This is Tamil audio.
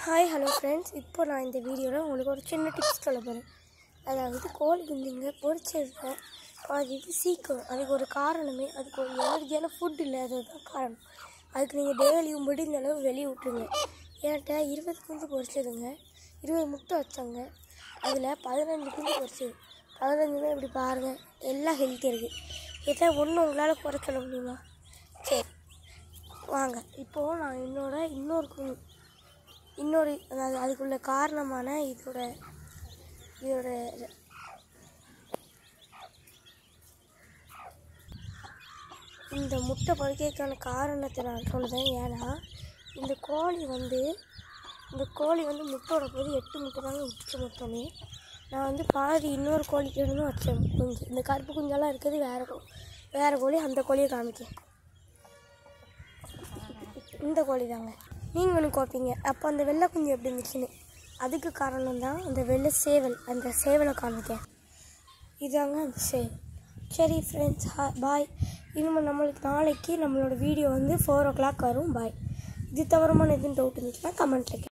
ஹாய் ஹலோ ஃப்ரெண்ட்ஸ், இப்போ நான் இந்த வீடியோவில் உங்களுக்கு ஒரு சின்ன டிப்ஸ் சொல்ல போகிறேன். அதாவது கோழி குஞ்சுங்க பொரிச்சதுல பாதி இது சீக்கிரம். அதுக்கு ஒரு காரணமே அதுக்கு ஒரு எனர்ஜியான ஃபுட் இல்லாதது தான் காரணம். அதுக்கு நீங்கள் டெய்லியும் முடிந்த அளவு வெளியே விட்டுருங்க. என்கிட்ட 20 குஞ்சு பொரிச்சதுங்க, 20 முட்டை வச்சாங்க. அதில் 15 குஞ்சு பொரிச்சது. 15 இப்படி பாருங்கள், எல்லாம் ஹெல்த்தியாக இருக்குது. இதை ஒன்று உங்களால் குறை சொல்ல முடியுமா? சரி வாங்க, இப்போது நான் இன்னொரு அதாவது அதுக்குள்ள காரணமான இதோட இந்த முட்டை பொரிக்கிறதுக்கான காரணத்தை நான் சொல்லுறேன். ஏன்னா இந்த கோழி வந்து முட்டையோட போது 8 முட்டை தாங்க விட்டுச்சு மொத்தமே. நான் பாதி இன்னொரு கோழிக்கு இருந்து வச்சேன் குஞ்சு. இந்த கருப்பு குஞ்செல்லாம் இருக்கிறது வேறு கோழி. அந்த கோழியை காமிக்கேன். இந்த கோழி தாங்க. நீங்கள் ஒன்று கோப்பீங்க, அப்போ அந்த வெள்ளை குஞ்சு எப்படி இருந்துச்சுன்னு. அதுக்கு காரணம் தான் அந்த வெள்ளை சேவல். அந்த சேவலை காமிக்கேன். இதாங்க அந்த சேவல். சரி ஃப்ரெண்ட்ஸ், பாய். இனிமேல் நாளைக்கு நம்மளோட வீடியோ 4 o'clock வரும். பாய். இது தவிரமான எதுவும் டவுட் இருந்துச்சுன்னா கமெண்ட்டில்